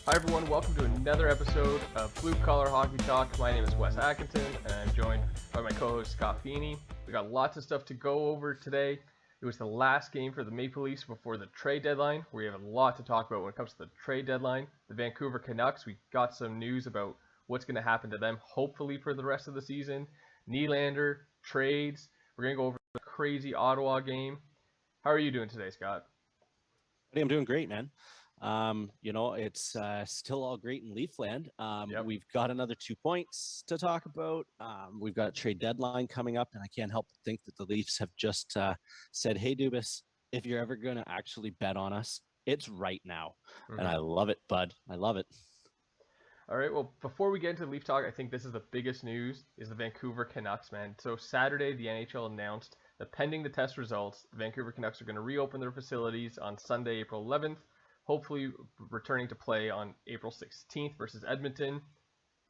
Hi everyone, welcome to another episode of Blue Collar Hockey Talk. My name is Wes Atkinson, and I'm joined by my co-host Scott Feeney. We got lots of stuff to go over today. It was the last game for the Maple Leafs before the trade deadline. We have a lot to talk about when it comes to the trade deadline. The Vancouver Canucks, we got some news about what's going to happen to them, hopefully for the rest of the season. Nylander, trades. We're going to go over the crazy Ottawa game. How are you doing today, Scott? I'm doing great, man. It's still all great in Leafland. We've got another 2 points to talk about. We've got a trade deadline coming up, and I can't help but think that the Leafs have just said, hey, Dubas, if you're ever going to actually bet on us, it's right now. Mm-hmm. And I love it, bud. I love it. All right, well, before we get into Leaf Talk, I think this is the biggest news, is the Vancouver Canucks, man. So Saturday, the NHL announced that pending the test results, the Vancouver Canucks are going to reopen their facilities on Sunday, April 11th, hopefully returning to play on April 16th versus Edmonton.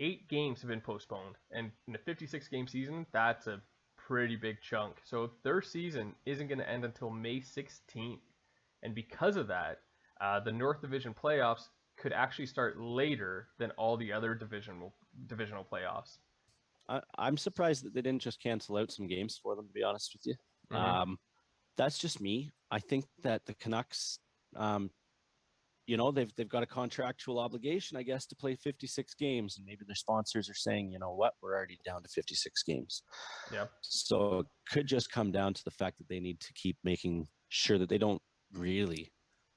8 games have been postponed, and in a 56-game season, that's a pretty big chunk. So their season isn't going to end until May 16th, and because of that, the North Division playoffs could actually start later than all the other divisional playoffs. I'm surprised that they didn't just cancel out some games for them, to be honest with you. Mm-hmm. That's just me. I think that the Canucks, they've got a contractual obligation, I guess, to play 56 games, and maybe their sponsors are saying, you know what, we're already down to 56 games. Yeah. So it could just come down to the fact that they need to keep making sure that they don't really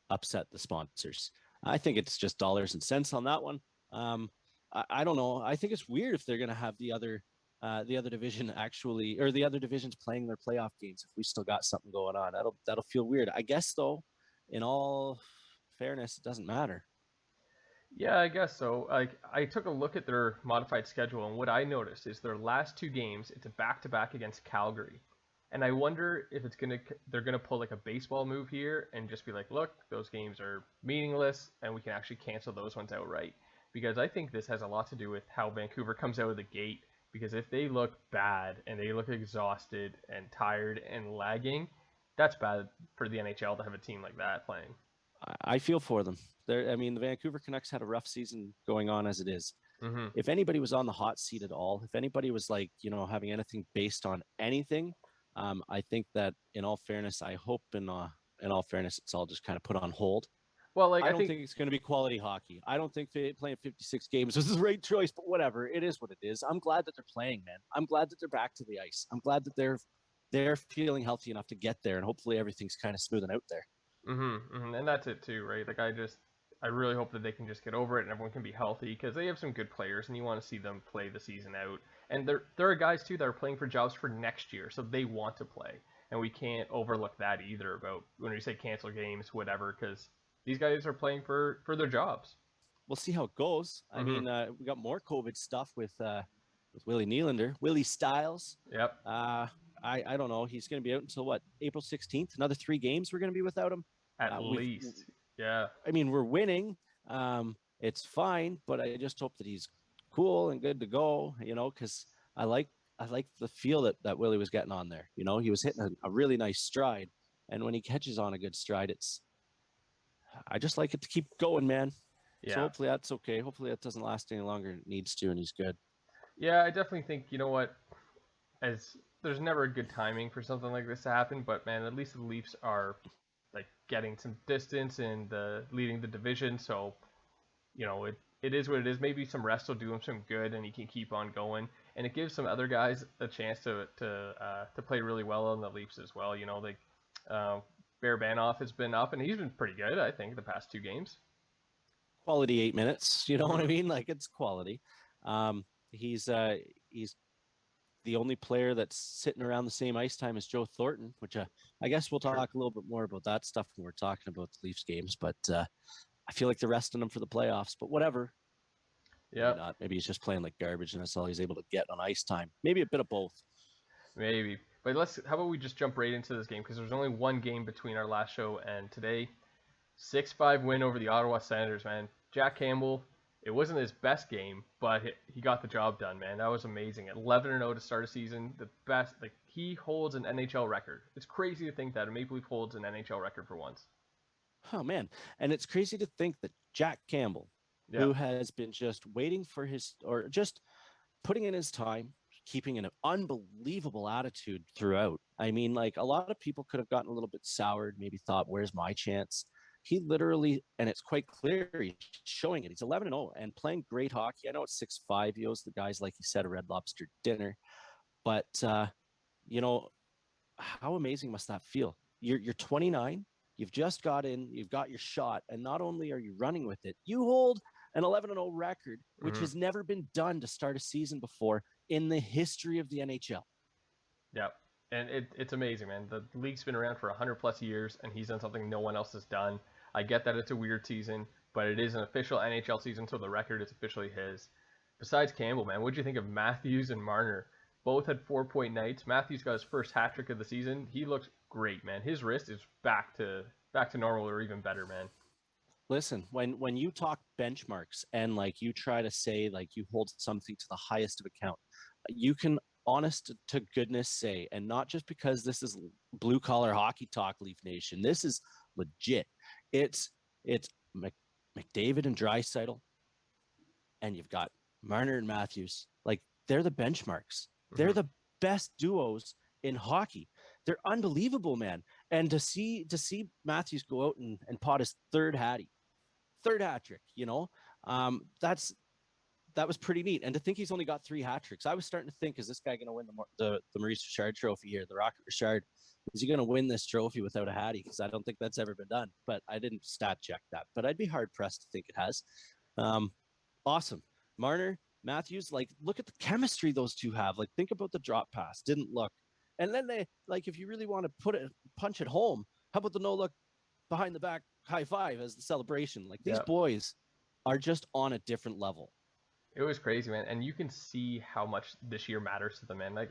upset the sponsors. I think it's just dollars and cents on that one. I don't know. I think it's weird if they're going to have the other division actually, or the other divisions playing their playoff games if we still got something going on. That'll feel weird. I guess, though, in all fairness, it doesn't matter. Yeah, I guess so. I took a look at their modified schedule, and what I noticed is their last 2 games, it's a back-to-back against Calgary. And I wonder if they're gonna pull like a baseball move here and just be like, look, those games are meaningless, and we can actually cancel those ones outright. Because I think this has a lot to do with how Vancouver comes out of the gate. Because if they look bad and they look exhausted and tired and lagging, that's bad for the NHL to have a team like that playing. I feel for them. The Vancouver Canucks had a rough season going on as it is. Mm-hmm. If anybody was on the hot seat at all, if anybody was having anything based on anything, I think that in all fairness, it's all just kind of put on hold. Well, I don't think it's going to be quality hockey. I don't think playing 56 games was the right choice, but whatever. It is what it is. I'm glad that they're playing, man. I'm glad that they're back to the ice. I'm glad that they're feeling healthy enough to get there, and hopefully everything's kind of smoothing out there. Mm-hmm, mm-hmm. And that's it too, right? Like I really hope that they can just get over it and everyone can be healthy because they have some good players and you want to see them play the season out. And there are guys too that are playing for jobs for next year, so they want to play. And we can't overlook that either about when we say cancel games, whatever, because these guys are playing for their jobs. We'll see how it goes. Mm-hmm. I mean, we got more COVID stuff with Willie Nylander, Willie Styles. Yep. I don't know. He's going to be out until what, April 16th? Another 3 games we're going to be without him. At least. Yeah. I mean, we're winning. It's fine, but I just hope that he's cool and good to go, because I like the feel that Willie was getting on there. He was hitting a really nice stride. And when he catches on a good stride, I just like it to keep going, man. Yeah. So hopefully that's okay. Hopefully that doesn't last any longer than it needs to, and he's good. Yeah, I definitely think, you know what, there's never a good timing for something like this to happen, but man, at least the Leafs are like getting some distance and leading the division, so it is what it is. Maybe some rest will do him some good and he can keep on going, and it gives some other guys a chance to play really well on the Leafs as well. Barabanov has been up and he's been pretty good, I think, the past 2 games. Quality 8 minutes, you know what I mean? Like, it's quality. He's the only player that's sitting around the same ice time as Joe Thornton, which I guess we'll talk a little bit more about that stuff when we're talking about the Leafs games. But I feel like they're resting him for the playoffs. But whatever. Yeah. Maybe not. Maybe he's just playing like garbage, and that's all he's able to get on ice time. Maybe a bit of both. Maybe. But how about we just jump right into this game, because there's only one game between our last show and today. 6-5 win over the Ottawa Senators, man. Jack Campbell. It wasn't his best game, but he got the job done, man. That was amazing. 11-0 to start a season. The best. Like, he holds an NHL record. It's crazy to think that a Maple Leaf holds an NHL record for once. Oh, man. And it's crazy to think that Jack Campbell, Yeah. who has been just waiting for his, or just putting in his time, keeping an unbelievable attitude throughout. I mean, like a lot of people could have gotten a little bit soured, maybe thought, where's my chance? He literally, and it's quite clear, he's showing it. He's 11-0 and playing great hockey. I know it's 6-5. He owes the guys, like you said, a Red Lobster dinner. But, you know, how amazing must that feel? You're 29. You've just got in. You've got your shot, and not only are you running with it, you hold an 11-0 record, which has never been done to start a season before in the history of the NHL. Yeah. And it's amazing, man. The league's been around for 100 plus years, and he's done something no one else has done. I get that it's a weird season, but it is an official NHL season, so the record is officially his. Besides Campbell, man, what'd you think of Matthews and Marner? Both had 4-point nights. Matthews got his first hat trick of the season. He looks great, man. His wrist is back to normal or even better, man. Listen, when you talk benchmarks and like you try to say like you hold something to the highest of account, you can honest to goodness say, and not just because this is blue collar hockey talk, Leaf Nation. This is legit. It's McDavid and Draisaitl, and you've got Marner and Matthews. Like they're the benchmarks. They're the best duos in hockey. They're unbelievable, man. And to see Matthews go out and pot his third hat trick, you know, that was pretty neat. And to think he's only got 3 hat tricks, I was starting to think, is this guy going to win the Maurice Richard Trophy here, the Rocket Richard? Is he going to win this trophy without a hattie? Because I don't think that's ever been done. But I didn't stat check that. But I'd be hard pressed to think it has. Awesome, Marner, Matthews. Like, look at the chemistry those two have. Like, think about the drop pass. Didn't look. And then they, like, if you really want to punch it home, how about the no look behind the back high five as the celebration? Like, these boys are just on a different level. It was crazy, man. And you can see how much this year matters to them, man. Like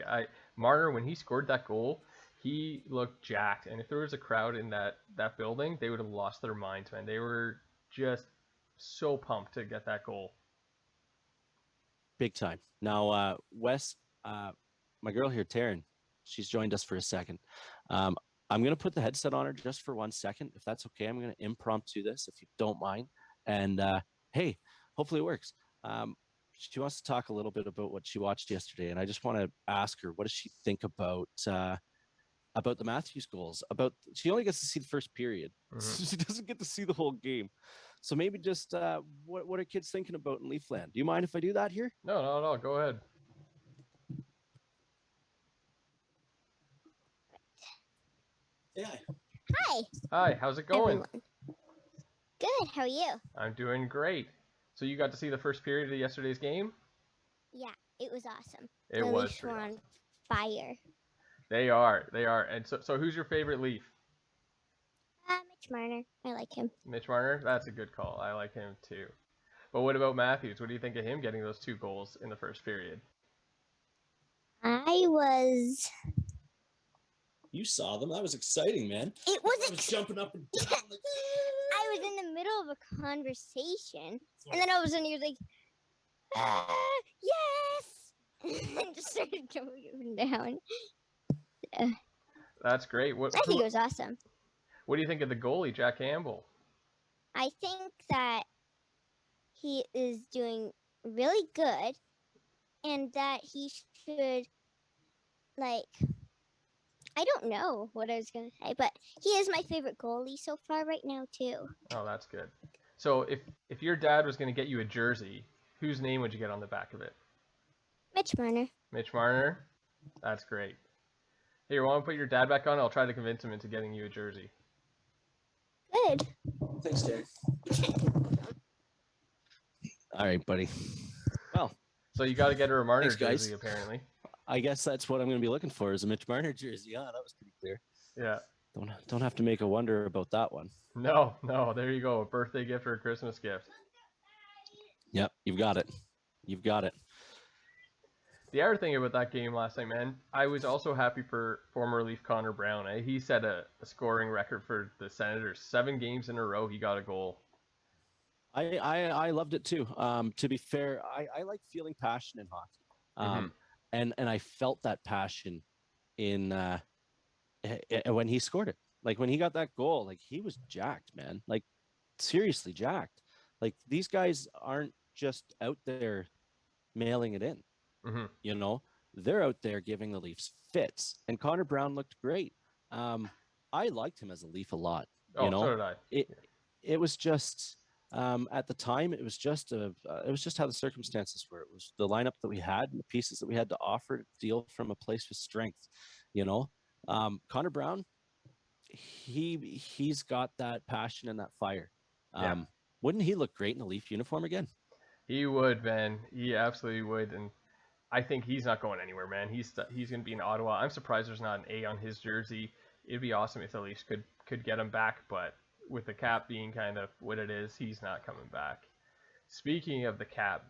Marner, when he scored that goal, he looked jacked. And if there was a crowd in that building, they would have lost their minds, man. They were just so pumped to get that goal. Big time. Now, Wes, my girl here, Taryn, she's joined us for a second. I'm going to put the headset on her just for 1 second. If that's okay, I'm going to impromptu this, if you don't mind. And hey, hopefully it works. She wants to talk a little bit about what she watched yesterday, and I just want to ask her, what does she think about the Matthews goals? She only gets to see the first period, so she doesn't get to see the whole game. So maybe just what are kids thinking about in Leafland? Do you mind if I do that here? No. Go ahead. Yeah. Hi. How's it going? Everyone. Good. How are you? I'm doing great. So you got to see the first period of yesterday's game? Yeah, it was awesome. It the was Leafs were on fire. They are. And so who's your favorite Leaf? Mitch Marner. I like him. Mitch Marner? That's a good call. I like him too. But what about Matthews? What do you think of him getting those 2 goals in the first period? You saw them. That was exciting, man. It was. I was jumping up and down. Like, I was in the middle of a conversation, and then all of a sudden he was like, yes! And just started jumping up and down. That's great. I think it was awesome. What do you think of the goalie, Jack Campbell? I think that he is doing really good, and that he should, I don't know what I was going to say, but he is my favorite goalie so far right now, too. Oh, that's good. So if your dad was going to get you a jersey, whose name would you get on the back of it? Mitch Marner. Mitch Marner? That's great. Here, want to put your dad back on? I'll try to convince him into getting you a jersey. Good. Thanks, Derek. All right, buddy. Well, so you got to get her a Marner jersey, apparently. I guess that's what I'm going to be looking for, is a Mitch Marner jersey. Yeah, that was pretty clear. Yeah. Don't have to make a wonder about that one. No. There you go. A birthday gift or a Christmas gift. Yep, you've got it. The other thing about that game last night, man, I was also happy for former Leaf Connor Brown. He set a scoring record for the Senators. 7 games in a row, he got a goal. I loved it too. To be fair, I like feeling passion in hockey. And I felt that passion in when he scored it. Like when he got that goal, like he was jacked, man. Like seriously jacked. Like these guys aren't just out there mailing it in. Hmm. You know, they're out there giving the Leafs fits, and Connor Brown looked great. Um, I liked him as a Leaf a lot. You Oh, so know, did I. it it was just at the time it was just it was just how the circumstances were. It was the lineup that we had and the pieces that we had to offer to deal from a place of strength. You know, Connor Brown, he's got that passion and that fire. Yeah. Wouldn't he look great in a Leaf uniform again? He would, man. He absolutely would, and I think he's not going anywhere, man. He's going to be in Ottawa. I'm surprised there's not an A on his jersey. It'd be awesome if the Leafs could get him back, but with the cap being kind of what it is, he's not coming back. Speaking of the cap,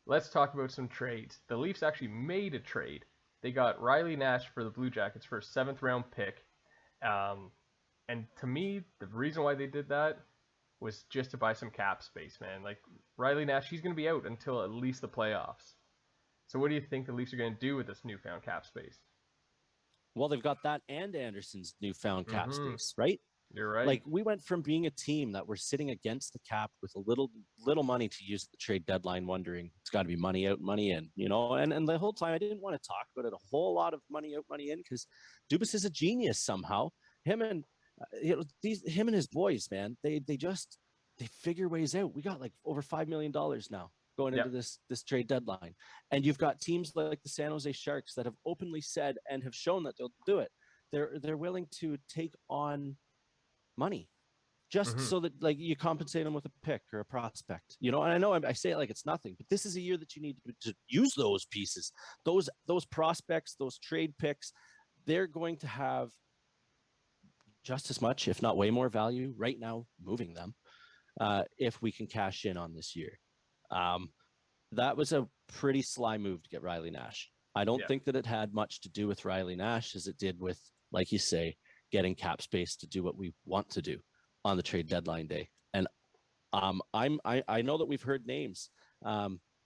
let's talk about some trades. The Leafs actually made a trade. They got Riley Nash for the Blue Jackets for a 7th-round pick. And to me, the reason why they did that was just to buy some cap space, man. Like Riley Nash, he's going to be out until at least the playoffs. So what do you think the Leafs are going to do with this newfound cap space? Well, they've got that and Andersen's newfound cap Mm-hmm. space, right? You're right. Like we went from being a team that were sitting against the cap with a little money to use at the trade deadline, wondering it's got to be money out, money in, you know. And the whole time I didn't want to talk about it a whole lot of money out, money in, because Dubas is a genius somehow. Him and him and his boys, man, they figure ways out. We got like over $5 million now going into this trade deadline, and you've got teams like the San Jose Sharks that have openly said and have shown that they'll do it. They're willing to take on money just so that like you compensate them with a pick or a prospect, you know. And I know I say it like it's nothing, but this is a year that you need to use those pieces, those prospects, those trade picks. They're going to have just as much, if not way more value right now moving them, if we can cash in on this year. That was a pretty sly move to get Riley Nash. I don't think that it had much to do with Riley Nash as it did with, like you say, getting cap space to do what we want to do on the trade deadline day. And I know that we've heard names.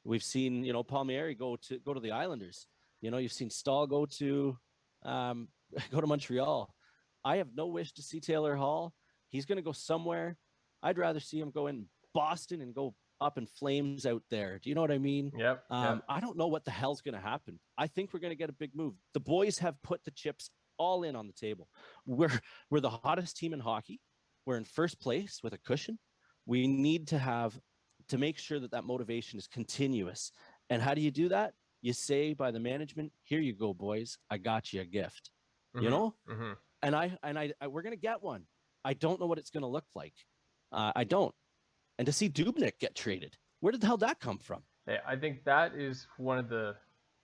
We've seen, you know, Palmieri go to the Islanders. You know, you've seen Stahl go to Montreal. I have no wish to see Taylor Hall. He's going to go somewhere. I'd rather see him go in Boston and go up in flames out there. Do you know what I mean? Yep. I don't know what the hell's going to happen. I think we're going to get a big move. The boys have put the chips all in on the table. We're the hottest team in hockey. We're in first place with a cushion. We need to make sure that motivation is continuous. And how do you do that? You say by the management, "Here you go, boys. I got you a gift." Mm-hmm. You know? Mm-hmm. And I we're going to get one. I don't know what it's going to look like. I don't. And to see Dubnyk get traded, where did the hell that come from? Hey, I think that is one of the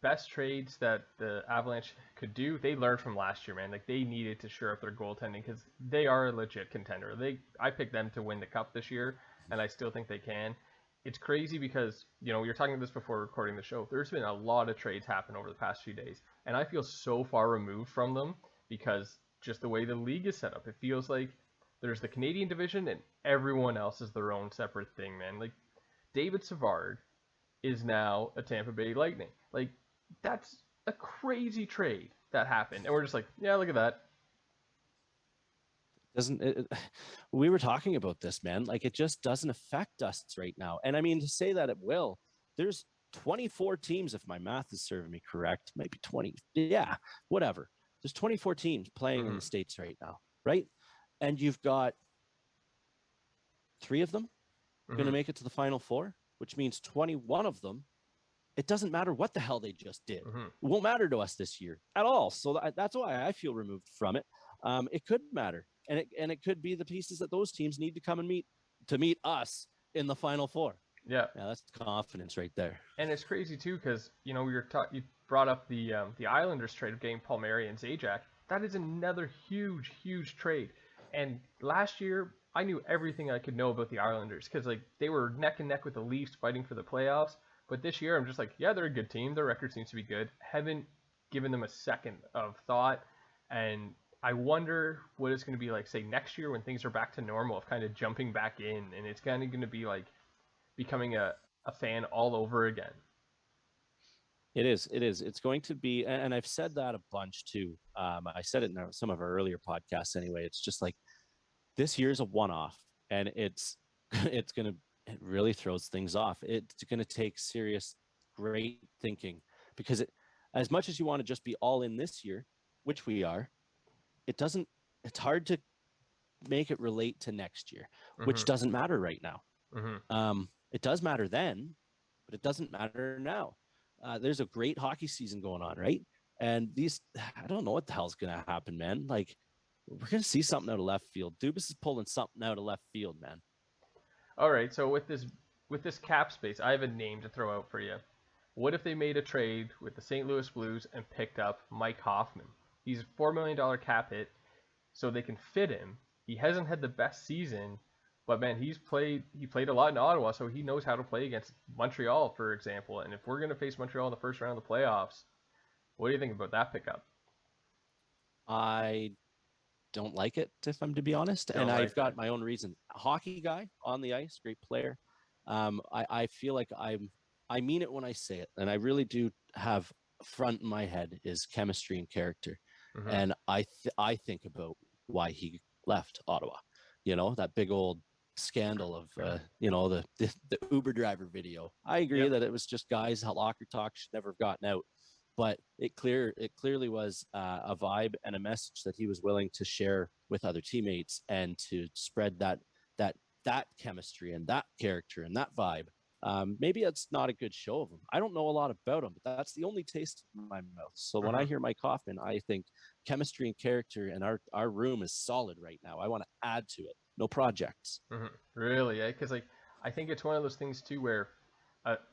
best trades that the Avalanche could do. They learned from last year, man. Like they needed to shore up their goaltending because they are a legit contender. I picked them to win the cup this year, and I still think they can. It's crazy because, you know, we were talking about this before recording the show. There's been a lot of trades happen over the past few days, and I feel so far removed from them because just the way the league is set up. It feels like there's the Canadian division and everyone else is their own separate thing, man. Like David Savard is now a Tampa Bay Lightning. Like that's a crazy trade that happened, and we're just like, yeah, look at that. We were talking about this, man. Like it just doesn't affect us right now. And I mean, to say that it will, there's 24 teams, if my math is serving me correct, maybe 20. Yeah, whatever. There's 24 teams playing in the States right now, right? And you've got 3 of them going to make it to the Final Four, which means 21 of them. It doesn't matter what the hell they just did. It won't matter to us this year at all. So that's why I feel removed from it. It could matter. And it could be the pieces that those teams need to come and meet us in the Final Four. Yeah, that's confidence right there. And it's crazy too because, you know, you brought up the Islanders trade of getting Palmieri and Zajac. That is another huge trade. And last year, I knew everything I could know about the Islanders because like they were neck and neck with the Leafs fighting for the playoffs. But this year, I'm just like, yeah, they're a good team. Their record seems to be good. Haven't given them a second of thought. And I wonder what it's going to be like, say, next year when things are back to normal, of kind of jumping back in. And it's kind of going to be like becoming a fan all over again. It is. It's going to be, and I've said that a bunch too. I said it in some of our earlier podcasts anyway. It's just like this year's a one-off, and it's going to it really throws things off. It's going to take serious, great thinking because as much as you want to just be all in this year, which we are, it's hard to make it relate to next year, which Mm-hmm. doesn't matter right now. Mm-hmm. It does matter then, but it doesn't matter now. There's a great hockey season going on, right? And I don't know what the hell's going to happen, man. Like, we're going to see something out of left field. Dubas is pulling something out of left field, man. All right, so with this cap space, I have a name to throw out for you. What if they made a trade with the St. Louis Blues and picked up Mike Hoffman? He's a $4 million cap hit, so they can fit him. He hasn't had the best season, but man, he played a lot in Ottawa, so he knows how to play against Montreal, for example. And if we're gonna face Montreal in the first round of the playoffs, what do you think about that pickup? I don't like it, if I'm to be honest. Don't And like I've got it. my own reason. A hockey guy on the ice, great player. I feel like I mean it when I say it, and I really do have front in my head is chemistry and character, Mm-hmm. and I think about why he left Ottawa. That big old scandal of the Uber driver video. I agree Yep. that it was just guys locker talk should never have gotten out, but it clearly was a vibe and a message that he was willing to share with other teammates and to spread that chemistry and that character and that vibe. Maybe it's not a good show of him. I don't know a lot about him, but that's the only taste in my mouth. So when I Mm-hmm. hear Mike Hoffman, I think chemistry and character, and our room is solid right now. I want to add to it. No projects. Mm-hmm. Really, yeah, because like I think it's one of those things too where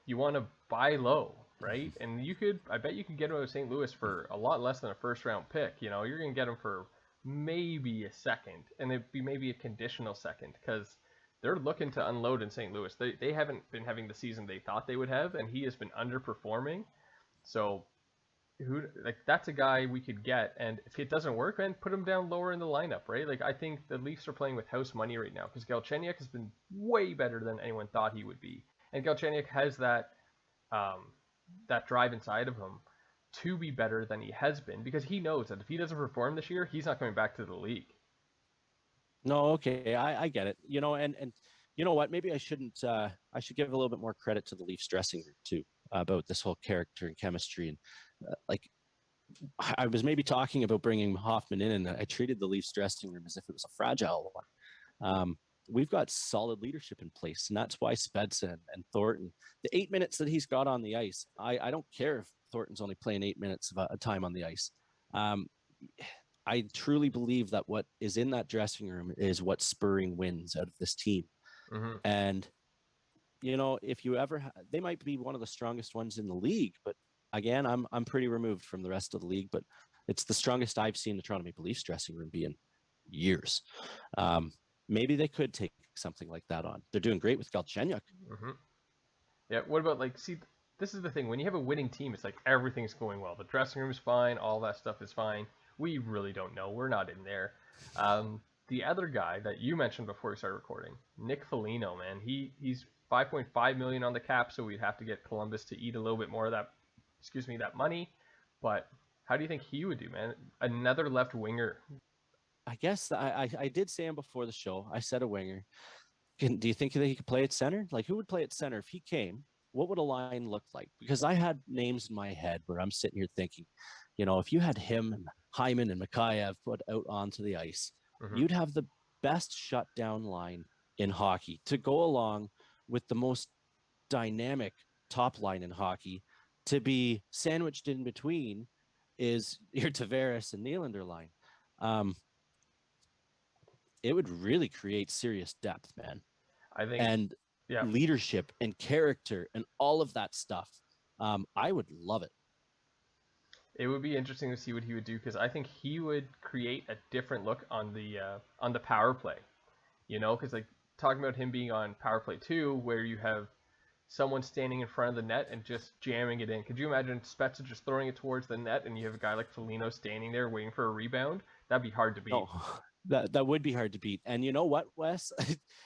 you want to buy low, right? And I bet you could get him out of St. Louis for a lot less than a first round pick. You're gonna get him for maybe a second, and it'd be maybe a conditional second because they're looking to unload in St. Louis. They haven't been having the season they thought they would have, and he has been underperforming. So that's a guy we could get, and if it doesn't work, man, put him down lower in the lineup, right? Like I think the Leafs are playing with house money right now because Galchenyuk has been way better than anyone thought he would be, and Galchenyuk has um, that drive inside of him to be better than he has been because he knows that if he doesn't perform this year, he's not coming back to the league. No, okay, I get it. And you know what? Maybe I shouldn't. I should give a little bit more credit to the Leafs dressing room too about this whole character and chemistry. And like I was maybe talking about bringing Hoffman in, and I treated the Leafs dressing room as if it was a fragile one. We've got solid leadership in place, and that's why Spezza and Thornton, the 8 minutes that he's got on the ice, I don't care if Thornton's only playing 8 minutes of a time on the ice. Um, I truly believe that what is in that dressing room is what's spurring wins out of this team. Mm-hmm. And if you ever, they might be one of the strongest ones in the league, but again, I'm pretty removed from the rest of the league, but it's the strongest I've seen the Toronto Maple Leafs dressing room be in years. Maybe they could take something like that on. They're doing great with Galchenyuk. Mm-hmm. Yeah. What about see? This is the thing. When you have a winning team, it's like everything's going well. The dressing room is fine. All that stuff is fine. We really don't know. We're not in there. The other guy that you mentioned before we started recording, Nick Foligno, man, he's 5.5 million on the cap, so we'd have to get Columbus to eat a little bit more of that money. But how do you think he would do, man? Another left winger. I guess I did say him before the show. I said a winger. Do you think that he could play at center? Like, who would play at center if he came? What would a line look like? Because I had names in my head where I'm sitting here thinking, if you had him and Hyman and Mikheyev put out onto the ice, Mm-hmm. you'd have the best shutdown line in hockey to go along with the most dynamic top line in hockey. To be sandwiched in between is your Tavares and Nylander line. It would really create serious depth, man. I think. And Yeah. leadership and character and all of that stuff. I would love it. It would be interesting to see what he would do because I think he would create a different look on the power play. Because like talking about him being on power play 2, where you have someone standing in front of the net and just jamming it in. Could you imagine Spezza just throwing it towards the net and you have a guy like Foligno standing there waiting for a rebound? That'd be hard to beat. No, that would be hard to beat. And you know what, Wes?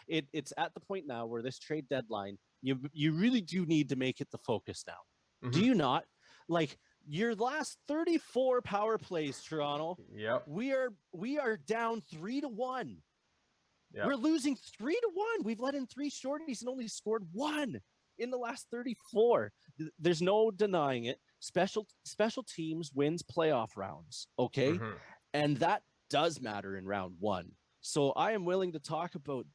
It's at the point now where this trade deadline, you really do need to make it the focus now. Mm-hmm. Do you not? Like your last 34 power plays, Toronto. Yep. We are down 3-1. Yeah. We're losing 3-1. We've let in 3 shorties and only scored 1 in the last 34. There's no denying it. Special teams wins playoff rounds, okay? Mm-hmm. And that does matter in round 1. So I am willing to talk about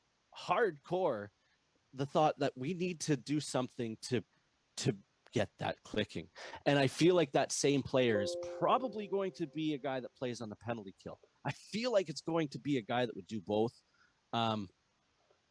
hardcore the thought that we need to do something to get that clicking. And I feel like that same player is probably going to be a guy that plays on the penalty kill. I feel like it's going to be a guy that would do both.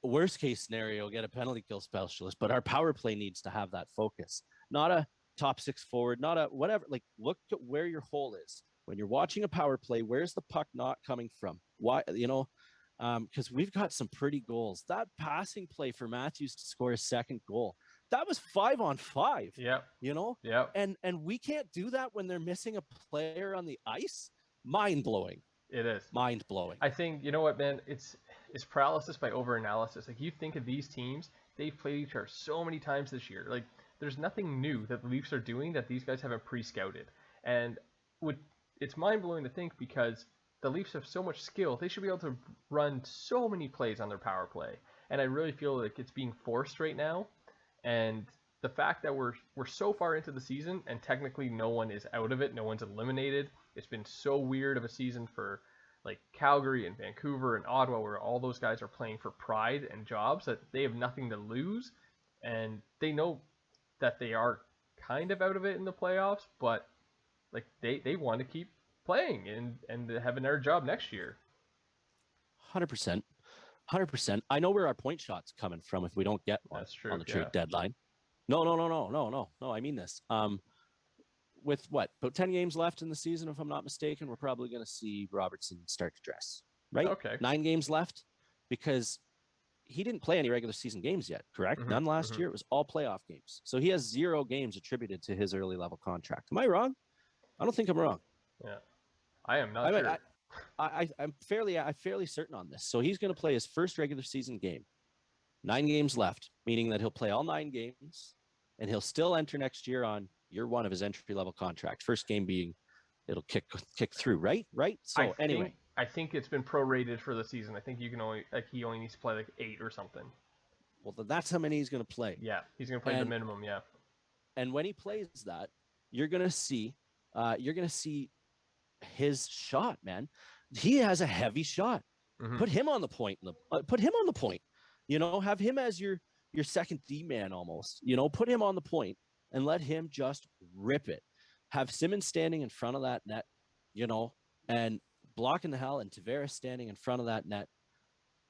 Worst case scenario, get a penalty kill specialist, but our power play needs to have that focus. Not a top 6 forward, not a whatever. Like, look at where your hole is. When you're watching a power play, where's the puck not coming from? Why, because we've got some pretty goals. That passing play for Matthews to score his second goal, that was 5-on-5. Yeah. Yeah. And we can't do that when they're missing a player on the ice. Mind blowing. It is mind blowing. I think, you know what, man, it's paralysis by overanalysis. Like, you think of these teams, they've played each other so many times this year. Like, there's nothing new that the Leafs are doing that these guys haven't pre-scouted. And it's mind blowing to think, because the Leafs have so much skill, they should be able to run so many plays on their power play. And I really feel like it's being forced right now. And the fact that we're so far into the season and technically no one is out of it, no one's eliminated. It's been so weird of a season for like Calgary and Vancouver and Ottawa, where all those guys are playing for pride and jobs, that they have nothing to lose, and they know that they are kind of out of it in the playoffs, but like they want to keep playing and have another job next year. 100%. I know where our point shot's coming from if we don't get one on the trade deadline. No. I mean this. With what, about 10 games left in the season, if I'm not mistaken, we're probably going to see Robertson start to dress, right? Okay. 9 games left, because he didn't play any regular season games yet, correct? None last year. It was all playoff games. So he has 0 games attributed to his early level contract. Am I wrong? I don't think I'm wrong. Yeah, I am not sure. I'm fairly certain on this. So he's going to play his first regular season game. 9 games left, meaning that he'll play all 9 games, and he'll still enter next year on year 1 of his entry level contract. First game being, it'll kick through, right? So anyway, I think it's been prorated for the season. I think you can only he only needs to play like 8 or something. Well, that's how many he's going to play. Yeah, he's going to play the minimum. Yeah. And when he plays that, you're going to see his shot, man. He has a heavy shot. Put him on the point. Have him as your second D man almost. Put him on the point and let him just rip it. Have Simmons standing in front of that net, and blocking the hell, and Tavares standing in front of that net,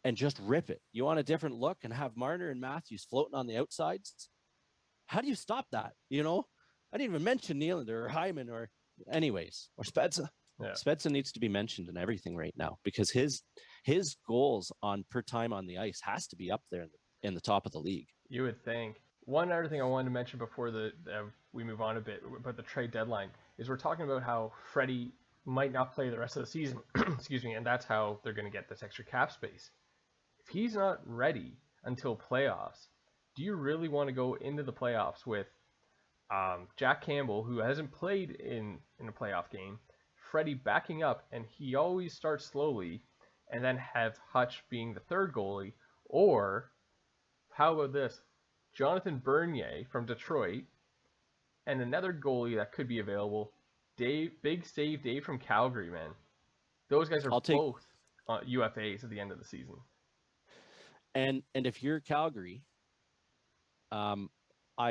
and just rip it. You want a different look, and have Marner and Matthews floating on the outsides? How do you stop that? I didn't even mention Nylander or Hyman or Spezza. Yeah. Spezza needs to be mentioned in everything right now, because his goals on per time on the ice has to be up there in the top of the league. You would think. One other thing I wanted to mention before we move on a bit about the trade deadline is we're talking about how Freddie might not play the rest of the season. Excuse me, and that's how they're going to get this extra cap space. If he's not ready until playoffs, do you really want to go into the playoffs with Jack Campbell, who hasn't played in a playoff game, Freddie backing up, and he always starts slowly, and then have Hutch being the third goalie? Or how about this? Jonathan Bernier from Detroit, and another goalie that could be available, Big Save Dave from Calgary, man. Those guys are both UFAs at the end of the season. And if you're Calgary, I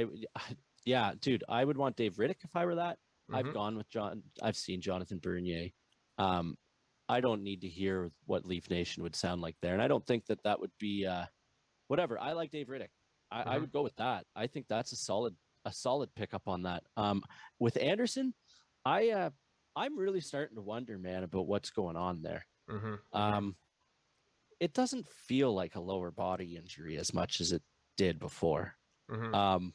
would want Dave Rittich if I were that. I've gone with John. I've seen Jonathan Bernier. I don't need to hear what Leaf Nation would sound like there, and I don't think that would be whatever. I like Dave Rittich. I would go with that. I think that's a solid pickup on that. With Andersen, I'm really starting to wonder, man, about what's going on there. It doesn't feel like a lower body injury as much as it did before. And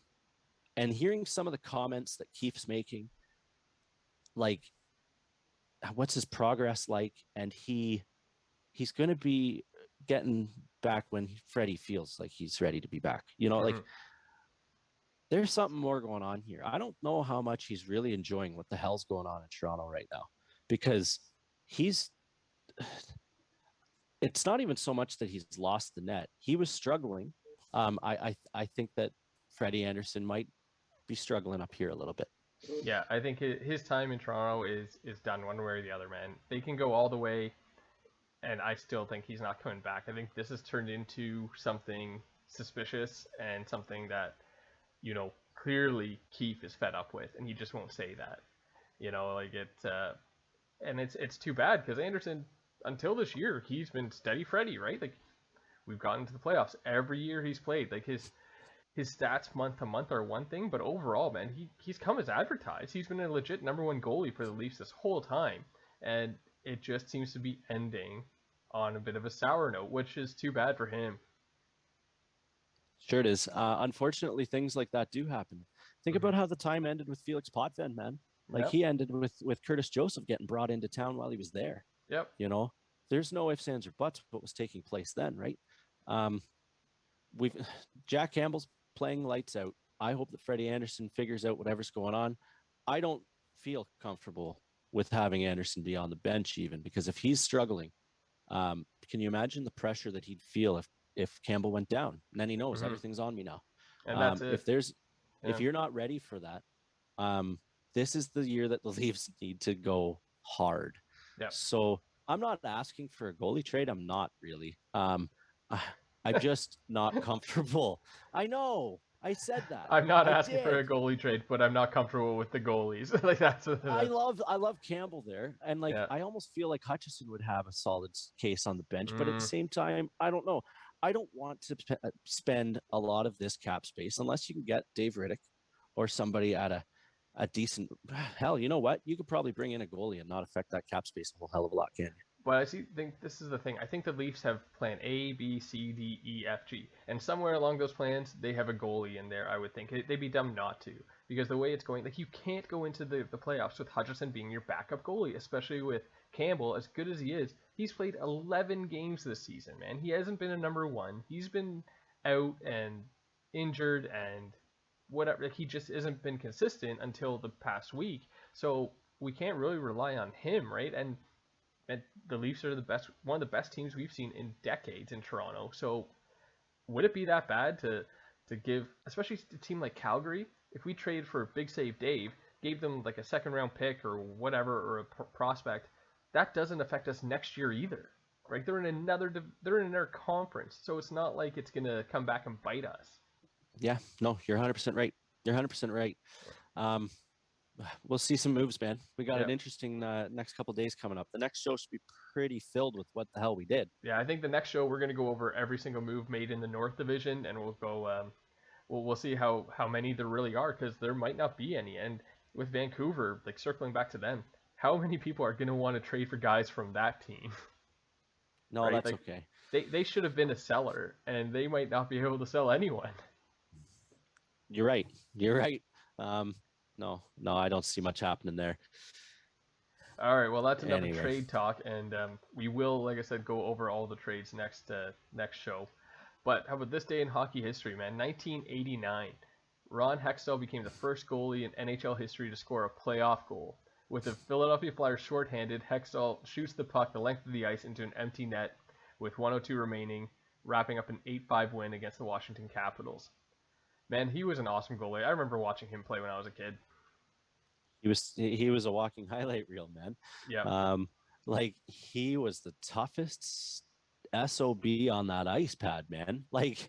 hearing some of the comments that Keefe's making, like, what's his progress like? And he's going to be getting back when Freddie feels like he's ready to be back. Like, there's something more going on here. I don't know how much he's really enjoying what the hell's going on in Toronto right now, because it's not even so much that he's lost the net. He was struggling. I think that Freddie Andersen might be struggling up here a little bit. Yeah, I think his time in Toronto is done one way or the other, man. They can go all the way, and I still think he's not coming back. I think this has turned into something suspicious and something that, clearly Keefe is fed up with, and he just won't say that. And it's too bad because Andersen, until this year, he's been steady Freddie, right? Like, we've gotten to the playoffs every year he's played. Like, his stats month to month are one thing, but overall, man, he's come as advertised. He's been a legit number one goalie for the Leafs this whole time, and it just seems to be ending on a bit of a sour note, which is too bad for him. Sure it is. Unfortunately, things like that do happen. Think about how the time ended with Felix Potvin, man. Like, he ended with Curtis Joseph getting brought into town while he was there. Yep. There's no ifs, ands, or buts what was taking place then, right? Jack Campbell's playing lights out. I hope that Freddie Andersen figures out whatever's going on. I don't feel comfortable with having Andersen be on the bench even, because if he's struggling, can you imagine the pressure that he'd feel if Campbell went down? And then he knows everything's on me now. And that's it. If you're not ready for that, this is the year that the Leafs need to go hard. Yep. So I'm not asking for a goalie trade. I'm not really. I'm just not comfortable. I know. I said that. I'm not asking for a goalie trade, but I'm not comfortable with the goalies. Like, that's I love Campbell there, and I almost feel like Hutchison would have a solid case on the bench, but at the same time, I don't know. I don't want to spend a lot of this cap space unless you can get Dave Rittich or somebody at a decent. Hell, you know what? You could probably bring in a goalie and not affect that cap space a whole hell of a lot, can you? But I think this is the thing. I think the Leafs have plan A, B, C, D, E, F, G. And somewhere along those plans, they have a goalie in there, I would think. They'd be dumb not to. Because the way it's going, like, you can't go into the playoffs with Hutchison being your backup goalie, especially with Campbell, as good as he is. He's played 11 games this season, man. He hasn't been a number one. He's been out and injured and whatever. Like, he just hasn't been consistent until the past week. So we can't really rely on him, right? And the Leafs are one of the best teams we've seen in decades in Toronto. So would it be that bad to give, especially a team like Calgary, if we traded for Big Save Dave, gave them like a second round pick or whatever, or a prospect, that doesn't affect us next year either, right? They're in another conference, so it's not like it's gonna come back and bite us. Yeah, no, you're 100% right. You're 100% right. We'll see some moves, man. We got an interesting next couple of days coming up. The next show should be pretty filled with what the hell we did. Yeah, I think the next show we're going to go over every single move made in the North Division, and we'll go. We'll see how many there really are, because there might not be any. And with Vancouver, like, circling back to them, how many people are going to want to trade for guys from that team? No, right? That's okay. They should have been a seller, and they might not be able to sell anyone. You're right. No, I don't see much happening there. All right, well, that's enough of trade talk, and we will, like I said, go over all the trades next show. But how about this day in hockey history, man? 1989, Ron Hextall became the first goalie in NHL history to score a playoff goal. With the Philadelphia Flyers shorthanded, Hextall shoots the puck the length of the ice into an empty net with 1:02 remaining, wrapping up an 8-5 win against the Washington Capitals. Man, he was an awesome goalie. I remember watching him play when I was a kid. He was a walking highlight reel, man. Yeah. Like, he was the toughest SOB on that ice pad, man. Like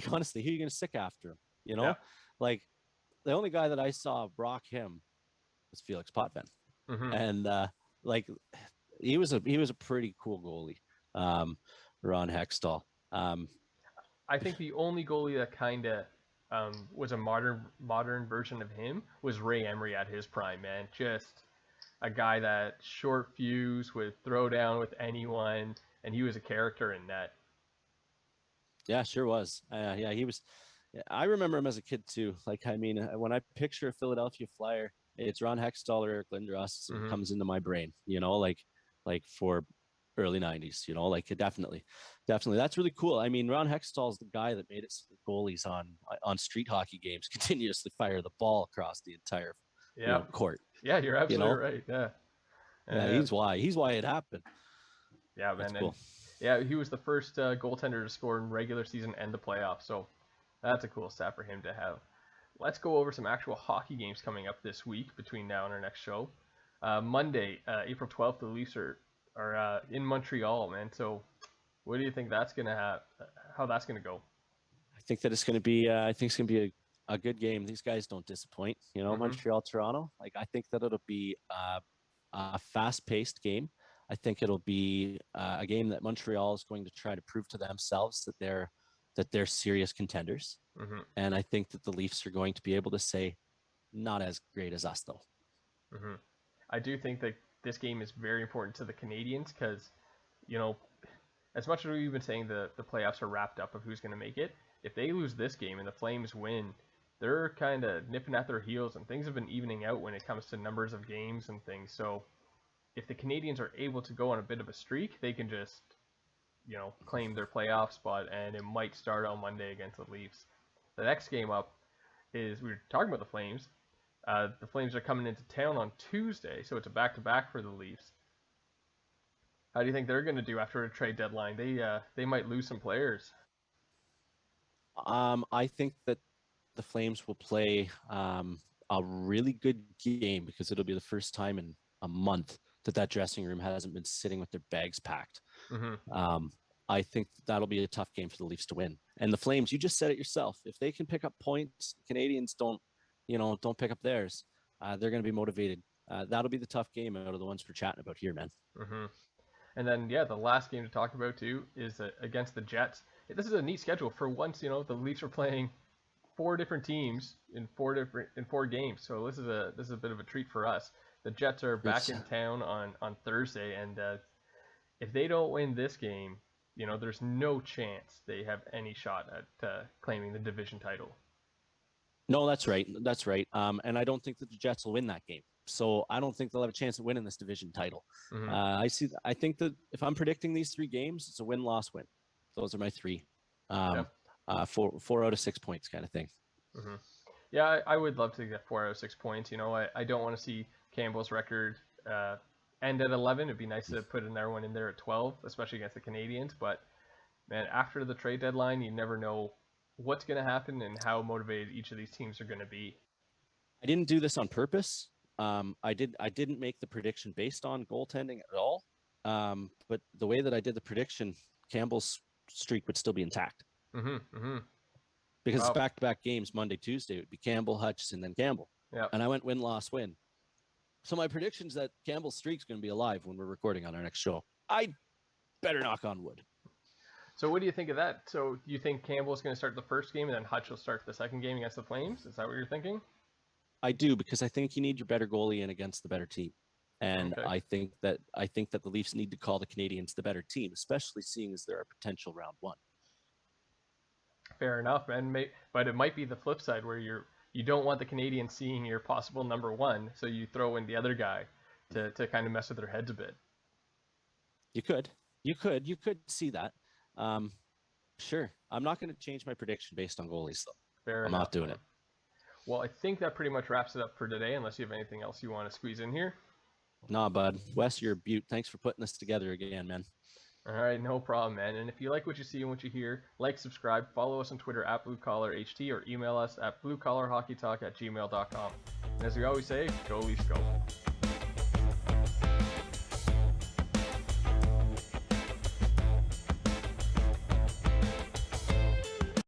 honestly, who are you gonna stick after him? Yeah. Like, the only guy that I saw rock him was Felix Potvin, and he was a pretty cool goalie, Ron Hextall. I think the only goalie that kind of was a modern version of him was Ray Emery at his prime, man. Just a guy that short fuse would throw down with anyone, and he was a character in net. Yeah, sure was. Yeah, he was. I remember him as a kid too. Like, I mean, when I picture a Philadelphia Flyer, it's Ron Hextall or Eric Lindros comes into my brain. Like for early 90s, like, definitely. That's really cool. I mean, Ron Hextall's the guy that made it so the goalies on street hockey games continuously fire the ball across the entire court. Yeah, you're absolutely right. Yeah, he's why it happened. Yeah, man. That's cool. Yeah, he was the first goaltender to score in regular season and the playoffs, so that's a cool stat for him to have. Let's go over some actual hockey games coming up this week between now and our next show. Monday, April 12th, the Leafs are in Montreal, man. So what do you think that's gonna have? How that's gonna go? I think that it's going to be. I think it's going to be a good game. These guys don't disappoint. You know, Montreal, Toronto. Like I think that it'll be a fast-paced game. I think it'll be a game that Montreal is going to try to prove to themselves that they're serious contenders. Mm-hmm. And I think that the Leafs are going to be able to say, not as great as us, though. Mm-hmm. I do think that this game is very important to the Canadiens because, you know, as much as we've been saying the playoffs are wrapped up of who's going to make it, if they lose this game and the Flames win, they're kind of nipping at their heels, and things have been evening out when it comes to numbers of games and things. So if the Canadiens are able to go on a bit of a streak, they can just, you know, claim their playoff spot, and it might start on Monday against the Leafs. The next game up is, we were talking about the Flames. The Flames are coming into town on Tuesday, so it's a back-to-back for the Leafs. How do you think they're going to do after a trade deadline? They might lose some players. I think that the Flames will play a really good game because it'll be the first time in a month that dressing room hasn't been sitting with their bags packed. Mm-hmm. I think that'll be a tough game for the Leafs to win. And the Flames, you just said it yourself. If they can pick up points, Canadians don't pick up theirs. They're going to be motivated. That'll be the tough game out of the ones we're chatting about here, man. Mm-hmm. And then, the last game to talk about too is against the Jets. This is a neat schedule. For once, the Leafs are playing 4 different teams in 4 games. So this is a bit of a treat for us. The Jets are back in town on Thursday, and if they don't win this game, there's no chance they have any shot at claiming the division title. No, that's right. That's right. And I don't think that the Jets will win that game. So I don't think they'll have a chance at winning this division title. Mm-hmm. I think that if I'm predicting these 3 games, it's a win-loss win. Those are my 3. 4 out of 6 points kind of thing. Mm-hmm. Yeah, I would love to get 4 out of 6 points. I don't want to see Campbell's record end at 11. It'd be nice to put another one in there at 12, especially against the Canadiens. But, man, after the trade deadline, you never know what's going to happen and how motivated each of these teams are going to be. I didn't do this on purpose. I didn't make the prediction based on goaltending at all. But the way that I did the prediction, Campbell's streak would still be intact. Mm-hmm. Mm-hmm. Because it's back-to-back games, Monday, Tuesday. It would be Campbell, Hutchison, then Campbell. Yeah. And I went win-loss win. So my prediction is that Campbell's streak's going to be alive when we're recording on our next show. I better knock on wood. So what do you think of that? So do you think Campbell's going to start the first game and then Hutch will start the second game against the Flames? Is that what you're thinking? I do, because I think you need your better goalie in against the better team. And okay. I think that the Leafs need to call the Canadiens the better team, especially seeing as they're a potential round 1. Fair enough, man. But it might be the flip side where you don't want the Canadiens seeing your possible number 1, so you throw in the other guy to kind of mess with their heads a bit. You could see that. Sure. I'm not going to change my prediction based on goalies, though. Fair I'm enough, not doing man. it. Well, I think that pretty much wraps it up for today, unless you have anything else you want to squeeze in here. Nah, bud. Wes, you're a beaut. Thanks for putting this together again, man. All right, no problem, man. And if you like what you see and what you hear, like, subscribe, follow us on Twitter at BlueCollarHT, or email us at bluecollarhockeytalk@gmail.com. And as we always say, go Leafs, go.